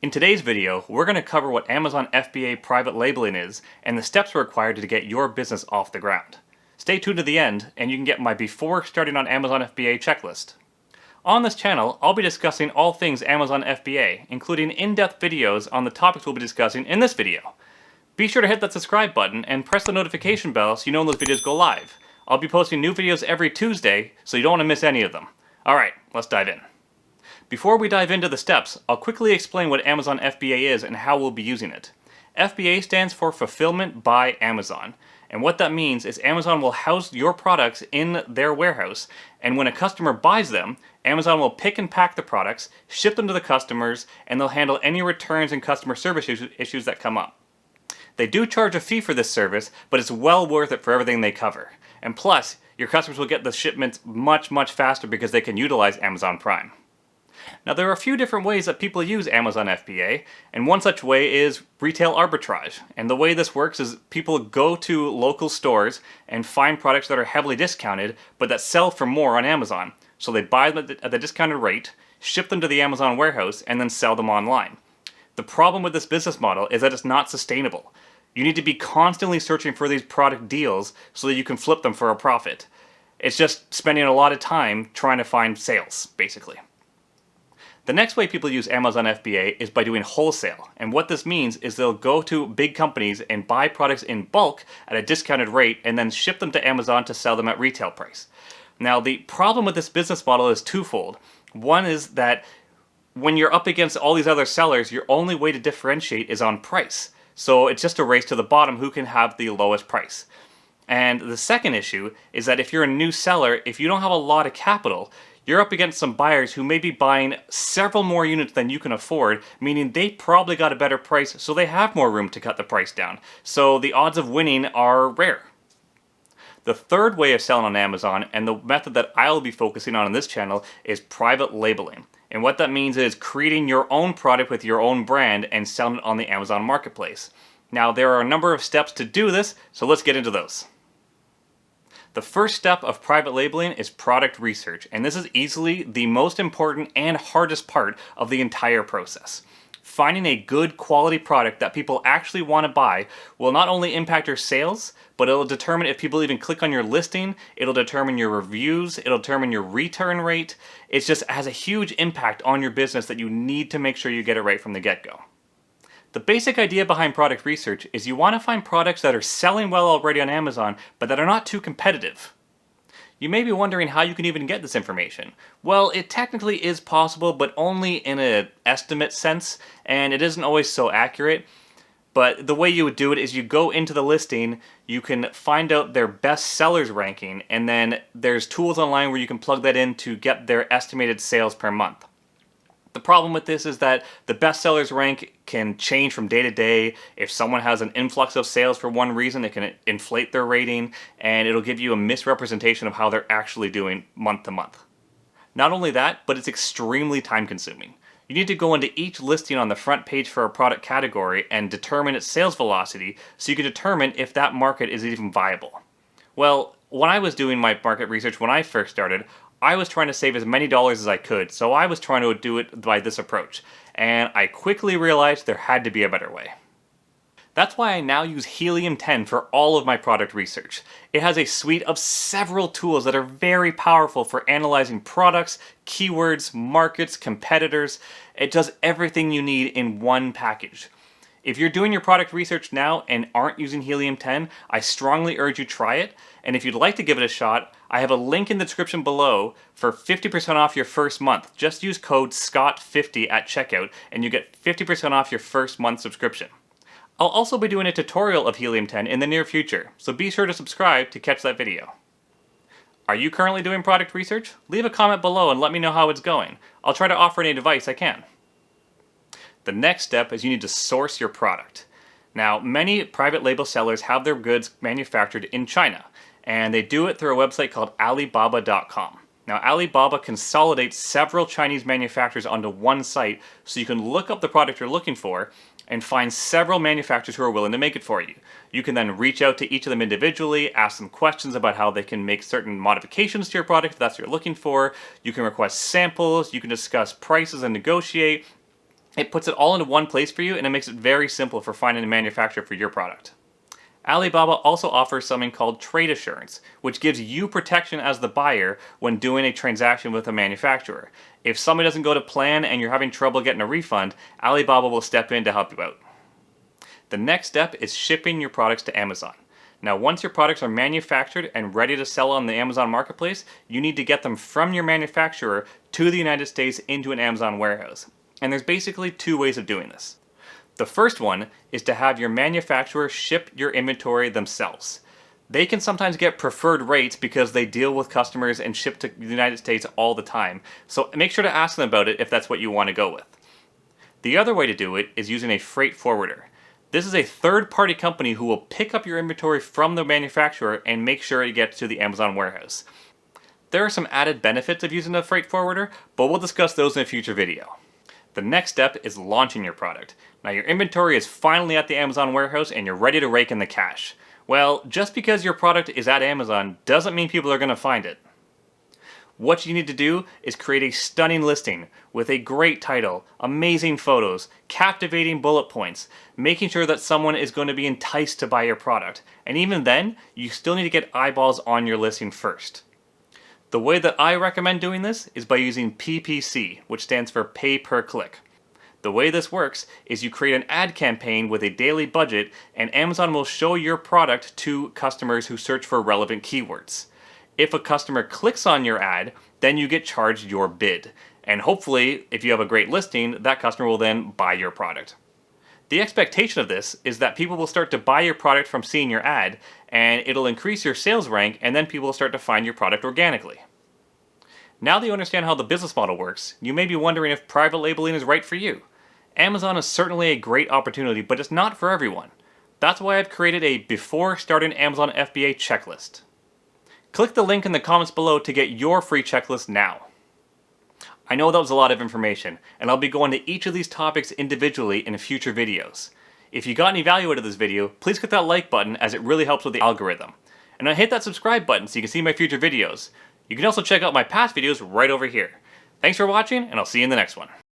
In today's video, we're going to cover what Amazon FBA private labeling is and the steps required to get your business off the ground. Stay tuned to the end and you can get my before starting on Amazon FBA checklist. On this channel, I'll be discussing all things Amazon FBA, including in-depth videos on the topics we'll be discussing in this video. Be sure to hit that subscribe button and press the notification bell so you know when those videos go live. I'll be posting new videos every Tuesday, so you don't want to miss any of them. Alright, let's dive in. Before we dive into the steps, I'll quickly explain what Amazon FBA is and how we'll be using it. FBA stands for Fulfillment by Amazon, and what that means is Amazon will house your products in their warehouse, and when a customer buys them, Amazon will pick and pack the products, ship them to the customers, and they'll handle any returns and customer service issues that come up. They do charge a fee for this service, but it's well worth it for everything they cover. And plus, your customers will get the shipments much faster because they can utilize Amazon Prime. Now there are a few different ways that people use Amazon FBA, and one such way is retail arbitrage. And the way this works is people go to local stores and find products that are heavily discounted, but that sell for more on Amazon. So they buy them at the discounted rate, ship them to the Amazon warehouse, and then sell them online. The problem with this business model is that it's not sustainable. You need to be constantly searching for these product deals so that you can flip them for a profit. It's just spending a lot of time trying to find sales, basically. The next way people use Amazon FBA is by doing wholesale, and what this means is they'll go to big companies and buy products in bulk at a discounted rate and then ship them to Amazon to sell them at retail price. Now the problem with this business model is twofold. One is that when you're up against all these other sellers, your only way to differentiate is on price. So it's just a race to the bottom who can have the lowest price. And the second issue is that if you're a new seller, if you don't have a lot of capital, you're up against some buyers who may be buying several more units than you can afford, meaning they probably got a better price, so they have more room to cut the price down. So the odds of winning are rare. The third way of selling on Amazon, and the method that I'll be focusing on this channel, is private labeling. And what that means is creating your own product with your own brand and selling it on the Amazon marketplace. Now there are a number of steps to do this, so let's get into those. The first step of private labeling is product research, and this is easily the most important and hardest part of the entire process. Finding a good quality product that people actually want to buy will not only impact your sales, but it'll determine if people even click on your listing, it'll determine your reviews, it'll determine your return rate. It just has a huge impact on your business that you need to make sure you get it right from the get-go. The basic idea behind product research is you want to find products that are selling well already on Amazon, but that are not too competitive. You may be wondering how you can even get this information. Well, it technically is possible, but only in an estimate sense, and it isn't always so accurate. But the way you would do it is you go into the listing, you can find out their best sellers ranking, and then there's tools online where you can plug that in to get their estimated sales per month. The problem with this is that the best sellers rank can change from day to day. If someone has an influx of sales for one reason, it can inflate their rating, and it'll give you a misrepresentation of how they're actually doing month to month. Not only that, but it's extremely time consuming. You need to go into each listing on the front page for a product category and determine its sales velocity so you can determine if that market is even viable. Well, when I was doing my market research when I first started, I was trying to save as many dollars as I could, so I was trying to do it by this approach, and I quickly realized there had to be a better way. That's why I now use Helium 10 for all of my product research. It has a suite of several tools that are very powerful for analyzing products, keywords, markets, competitors. It does everything you need in one package. If you're doing your product research now and aren't using Helium 10, I strongly urge you try it, and if you'd like to give it a shot, I have a link in the description below for 50% off your first month. Just use code SCOTT50 at checkout and you get 50% off your first month subscription. I'll also be doing a tutorial of Helium 10 in the near future, so be sure to subscribe to catch that video. Are you currently doing product research? Leave a comment below and let me know how it's going. I'll try to offer any advice I can. The next step is you need to source your product. Now, many private label sellers have their goods manufactured in China, and they do it through a website called Alibaba.com. Now, Alibaba consolidates several Chinese manufacturers onto one site, so you can look up the product you're looking for and find several manufacturers who are willing to make it for you. You can then reach out to each of them individually, ask them questions about how they can make certain modifications to your product if that's what you're looking for. You can request samples, you can discuss prices and negotiate. It puts it all into one place for you, and it makes it very simple for finding a manufacturer for your product. Alibaba also offers something called trade assurance, which gives you protection as the buyer when doing a transaction with a manufacturer. If something doesn't go to plan and you're having trouble getting a refund, Alibaba will step in to help you out. The next step is shipping your products to Amazon. Now, once your products are manufactured and ready to sell on the Amazon marketplace, you need to get them from your manufacturer to the United States into an Amazon warehouse. And there's basically two ways of doing this. The first one is to have your manufacturer ship your inventory themselves. They can sometimes get preferred rates because they deal with customers and ship to the United States all the time, so make sure to ask them about it if that's what you want to go with. The other way to do it is using a freight forwarder. This is a third-party company who will pick up your inventory from the manufacturer and make sure it gets to the Amazon warehouse. There are some added benefits of using a freight forwarder, but we'll discuss those in a future video. The next step is launching your product. Now, your inventory is finally at the Amazon warehouse and you're ready to rake in the cash. Well, just because your product is at Amazon doesn't mean people are going to find it. What you need to do is create a stunning listing with a great title, amazing photos, captivating bullet points, making sure that someone is going to be enticed to buy your product. And even then, you still need to get eyeballs on your listing first. The way that I recommend doing this is by using PPC, which stands for pay per click. The way this works is you create an ad campaign with a daily budget, and Amazon will show your product to customers who search for relevant keywords. If a customer clicks on your ad, then you get charged your bid. And hopefully, if you have a great listing, that customer will then buy your product. The expectation of this is that people will start to buy your product from seeing your ad, and it'll increase your sales rank, and then people will start to find your product organically. Now that you understand how the business model works, you may be wondering if private labeling is right for you. Amazon is certainly a great opportunity, but it's not for everyone. That's why I've created a Before Starting Amazon FBA checklist. Click the link in the comments below to get your free checklist now. I know that was a lot of information, and I'll be going to each of these topics individually in future videos. If you got any value out of this video, please click that like button as it really helps with the algorithm. And hit that subscribe button so you can see my future videos. You can also check out my past videos right over here. Thanks for watching, and I'll see you in the next one.